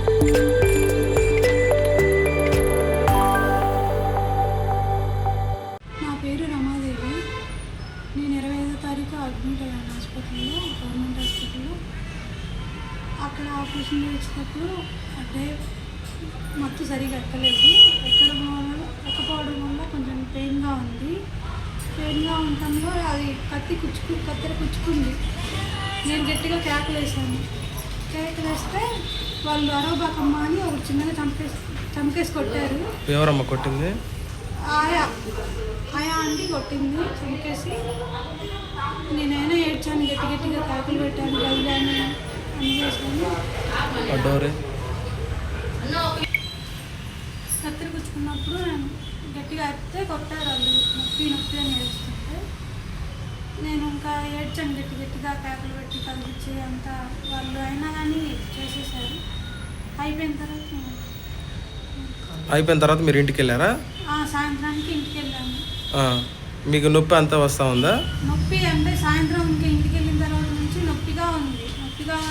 నా పేరు రమాదేవి. నేను 25వ తారీఖు అడ్మిట్ అయ్యాను హాస్పిటల్లో, గవర్నమెంట్ హాస్పిటల్లో. అక్కడ ఆపరేషన్ చేసేటప్పుడు అంటే మత్తు సరిగా ఎక్కకపోవడం వల్ల కొంచెం పెయిన్గా ఉంది. పెయిన్గా ఉండటంలో అది కత్తెర కుచ్చుకుంది. నేను గట్టిగా కేకలేసాను. కేకలేస్తే వాళ్ళు అరవబాకమ్మ అని ఒక చిన్నగా చంపేసి కొట్టారు. ఎవరమ్మ కొట్టింది? ఆయా ఆంటీ కొట్టింది చంపేసి. నేనైనా ఏడ్చాను, గట్టిగా కేకలు పెట్టాను, గదిలాను అని చేశాను. కత్తెర కుచ్చుకున్నప్పుడు నేను గట్టిగా అరిస్తే కొట్టారు వాళ్ళు. నొప్పి అని ఏడుస్తుంటే నేను ఇంకా ఏడ్చాను, గట్టిగా కేకలు పెట్టి కదిలిచ్చి అంతా. వాళ్ళు అయినా కానీ చేసేసారు. అయిపోయిన తర్వాత మీరు ఇంటికి వెళ్ళారా? సాయంత్రానికి ఇంటికి వెళ్ళాము. మీకు నొప్పి అంతా వస్తూ ఉందా? నొప్పి అంటే సాయంత్రం ఇంకా ఇంటికి వెళ్ళిన తర్వాత నుంచి నొప్పిగా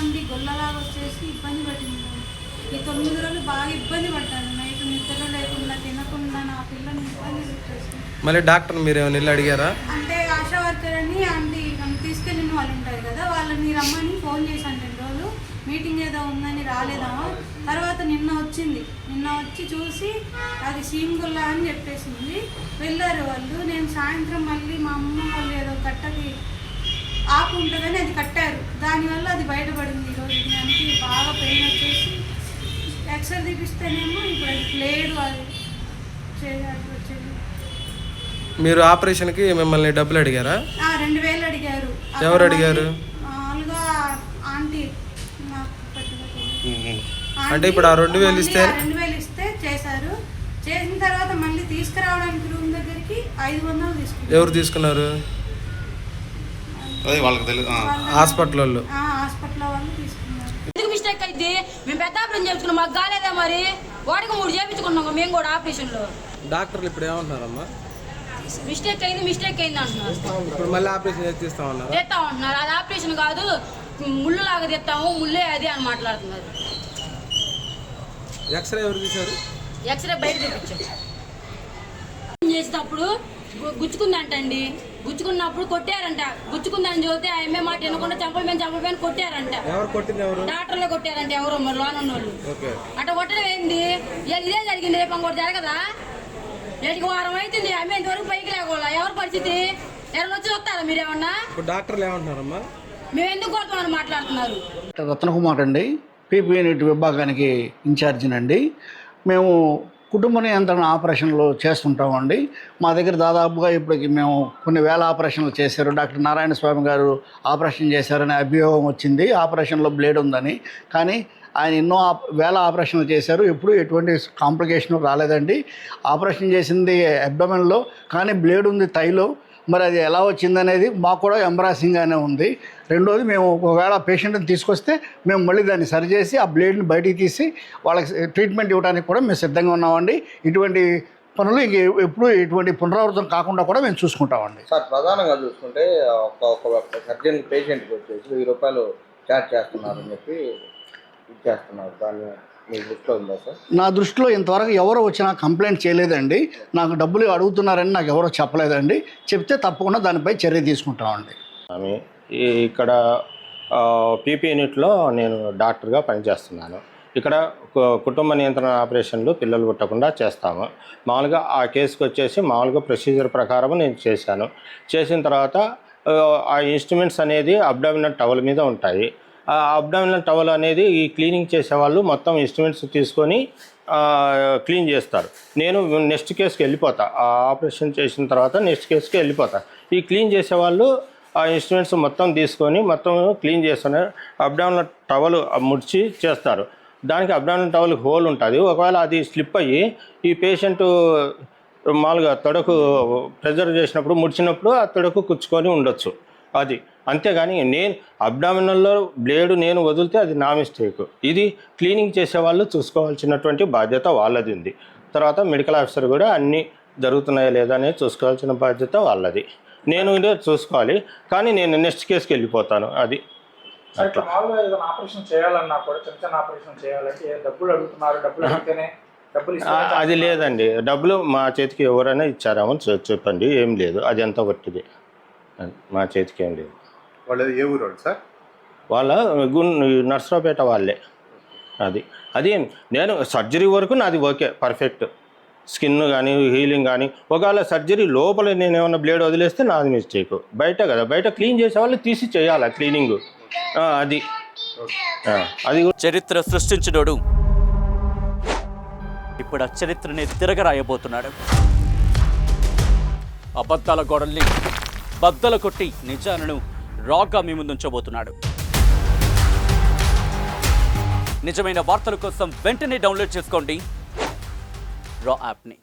ఉంది, గొల్లలాగా వచ్చేసి ఇబ్బంది పట్టింది. ఈ 9 రోజులు బాగా ఇబ్బంది పడ్డాను. నైట్ నిద్ర లేకుండా, తినకుండా నా పిల్లల్ని ఇబ్బంది పెట్టేసి. మళ్ళీ డాక్టర్ మీరు ఏమైనా వెళ్ళి అడిగారా? అంటే ఆశా వర్కర్ అని ఆంటీ నన్ను తీసుకెళ్ళిన వాళ్ళు ఉంటారు కదా, వాళ్ళని రమ్మని ఫోన్ చేశాను 2 రోజులు. మీటింగ్ ఏదో ఉందని రాలేదామా. తర్వాత నిన్న వచ్చి చూసి అది సీమ్గుల్ల అని చెప్పేసింది. వెళ్ళారు వాళ్ళు. నేను సాయంత్రం మళ్ళీ మా అమ్మ వాళ్ళు ఏదో కట్టకి ఆకు ఉంటుందని అది కట్టారు. దానివల్ల అది బయటపడింది. ఈరోజు దానికి బాగా పెయిన్ వచ్చేసి ఎక్స్రే తీపిస్తేనేమో ఇప్పుడు అది లేదు. అది వచ్చేది. మీరు ఆపరేషన్కి మిమ్మల్ని డబ్బులు అడిగారా? 2000 అడిగారు. ఎవరు అడిగారు? మామూలుగా ఆంటీ. అంటే ఇప్పుడు ఆ 2000 ఇస్తే చేశారు. చేసిన తర్వాత మళ్ళీ తీసుకురావడానికి రూమ్ దగ్గరికి 500 తీసుకున్నారు. ఎవరు తీసుకున్నారు? హాస్పిటల్ వాళ్ళు తీసుకున్నారు. మిస్టేక్ అయితే మేము పెద్ద ఆపరేషన్ చేయించుకున్నాం, మాకు కాలేదా మరి? వాడికి 3 చేయించుకున్నాం మేము కూడా ఆపరేషన్లో. డాక్టర్లు ఇప్పుడు ఏమంటున్నారమ్మా? మిస్టేక్ అయింది అంటున్నారు. ఇప్పుడు మళ్ళీ ఆపరేషన్ చేస్తామంటున్నారు. అది ఆపరేషన్ కాదు, ముళ్ళు లాగా తెస్తాము, ముళ్ళే అది అని మాట్లాడుతున్నారు. ఎక్స్రే ఎవరు తీశారు? ఎక్స్రే బయట తెప్పించాం. చేసేటప్పుడు గుచ్చుకుందంటండి. గుచ్చుకున్నప్పుడు కొట్టారంట. గుచ్చుకుందని చూస్తే ఆమె మాట వినకుండా చంపలేని కొట్టారంట. డాక్టర్లే కొట్టారంట. ఎవరో మరి లోనున్న వాళ్ళు అట్లా కొట్టడం ఏంది? ఇదే జరిగింది, రేపు ఇంకోటి జరగదా? నేటికి వారం అవుతుంది. ఆమె ఇంతవరకు పైకి లేకుండా ఎవరి పరిస్థితి? ఎవరైనా వచ్చి వస్తారా మీరేమన్నా? డాక్టర్లు ఏమంటున్నారమ్మా? మేము ఎందుకు కొడతామని మాట్లాడుతున్నారు. రత్నకుమార్ అండి, పీపీ యూనిట్ విభాగానికి ఇన్ఛార్జినండి. మేము కుటుంబ నియంత్రణ ఆపరేషన్లు చేస్తుంటామండి. మా దగ్గర దాదాపుగా ఇప్పటికి మేము కొన్ని వేల ఆపరేషన్లు చేశారు. డాక్టర్ నారాయణ స్వామి గారు ఆపరేషన్ చేశారనే అభియోగం వచ్చింది. ఆపరేషన్లో బ్లేడ్ ఉందని. కానీ ఆయన ఎన్నో వేల ఆపరేషన్లు చేశారు, ఎప్పుడు ఎటువంటి కాంప్లికేషన్ రాలేదండి. ఆపరేషన్ చేసింది అబ్డమెన్లో, కానీ బ్లేడ్ ఉంది థైలో. మరి అది ఎలా వచ్చిందనేది మాకు కూడా ఎంబరాసింగ్గానే ఉంది. రెండోది, మేము ఒకవేళ పేషెంట్ని తీసుకొస్తే మేము మళ్ళీ దాన్ని సరిచేసి ఆ బ్లేడ్ని బయటికి తీసి వాళ్ళకి ట్రీట్మెంట్ ఇవ్వడానికి కూడా మేము సిద్ధంగా ఉన్నామండి. ఇటువంటి పనులు ఇంక ఎప్పుడు ఇటువంటి పునరావృతం కాకుండా కూడా మేము చూసుకుంటామండి. సార్, ప్రధానంగా చూసుకుంటే ఒక సర్జన్ పేషెంట్కి వచ్చేసి 1000 రూపాయలు ఛార్జ్ చేస్తున్నారని చెప్పి ఇచ్చేస్తున్నారు. దాన్ని మీ దృష్టిలో ఉందా సార్? నా దృష్టిలో ఇంతవరకు ఎవరు వచ్చినా కంప్లైంట్ చేయలేదండి. నాకు డబ్బులు అడుగుతున్నారని నాకు ఎవరో చెప్పలేదండి. చెప్తే తప్పకుండా దానిపై చర్య తీసుకుంటామండి. ఇక్కడ పీపీ యూనిట్లో నేను డాక్టర్గా పనిచేస్తున్నాను. ఇక్కడ కుటుంబ నియంత్రణ ఆపరేషన్లు పిల్లలు పుట్టకుండా చేస్తాము. మామూలుగా ఆ కేసుకి వచ్చేసి మామూలుగా ప్రొసీజర్ ప్రకారం నేను చేశాను. చేసిన తర్వాత ఆ ఇన్స్ట్రుమెంట్స్ అనేది అబ్డామినల్ టవల్ మీద ఉంటాయి. ఆ అబ్డామినల్ టవల్ అనేది ఈ క్లీనింగ్ చేసేవాళ్ళు మొత్తం ఇన్స్ట్రుమెంట్స్ తీసుకొని క్లీన్ చేస్తారు. నేను నెక్స్ట్ కేసుకి వెళ్ళిపోతా. ఆ ఆపరేషన్ చేసిన తర్వాత నెక్స్ట్ కేసుకి వెళ్ళిపోతా. ఈ క్లీన్ చేసేవాళ్ళు ఆ ఇన్స్ట్రుమెంట్స్ మొత్తం తీసుకొని మొత్తం క్లీన్ చేస్తున్నారు. అబ్డామినల్ టవల్ ముడిచి చేస్తారు. దానికి అబ్డామినల్ టవల్ హోల్ ఉంటుంది. ఒకవేళ అది స్లిప్ అయ్యి ఈ పేషెంట్ మామూలుగా తొడకు ప్రెజర్ చేసినప్పుడు ముడిచినప్పుడు ఆ తొడకు కుచ్చుకొని ఉండొచ్చు. అది అంతేగాని నేను అబ్డామినల్లో బ్లేడు నేను వదిలితే అది నా మిస్టేక్. ఇది క్లీనింగ్ చేసేవాళ్ళు చూసుకోవాల్సినటువంటి బాధ్యత వాళ్ళది ఉంది. తర్వాత మెడికల్ ఆఫీసర్ కూడా అన్నీ జరుగుతున్నాయా లేదా అనేది చూసుకోవాల్సిన బాధ్యత వాళ్ళది. నేను ఇదే చూసుకోవాలి, కానీ నేను నెక్స్ట్ కేసుకి వెళ్ళిపోతాను. అది సార్ ఇట్లా మామూలుగా ఏదైనా ఆపరేషన్ చేయాలన్నా కూడా చిన్న చిన్న ఆపరేషన్ చేయాలంటే డబ్బులు అడుగుతున్నారు, డబ్బులు అడిగితేనే డబ్బులు ఇస్తారు. అది లేదండి, డబ్బులు మా చేతికి ఎవరైనా ఇచ్చారేమో చెప్పండి, ఏం లేదు, అది ఎంత కొట్టిది, మా చేతికి ఏం లేదు. వాళ్ళు ఏ ఊరు సార్? వాళ్ళ నర్సరావుపేట వాళ్ళే. అది నేను సర్జరీ వరకు నాది ఓకే, పర్ఫెక్ట్. స్కిన్ కానీ హీలింగ్ కానీ, ఒకవేళ సర్జరీ లోపల నేను ఏమన్నా బ్లేడ్ వదిలేస్తే నాది మిస్టేక్. బయట కదా, బయట క్లీన్ చేసే వాళ్ళు తీసి చేయాలి క్లీనింగ్. అది చరిత్ర సృష్టించినోడు ఇప్పుడు ఆ చరిత్రని తిరగరాయబోతున్నాడు. అబద్ధాల గోడల్ని బద్దలు కొట్టి నిజాలను రాగా మీ ముందుంచబోతున్నాడు. నిజమైన వార్తల కోసం వెంటనే డౌన్లోడ్ చేసుకోండి రా యాప్ని.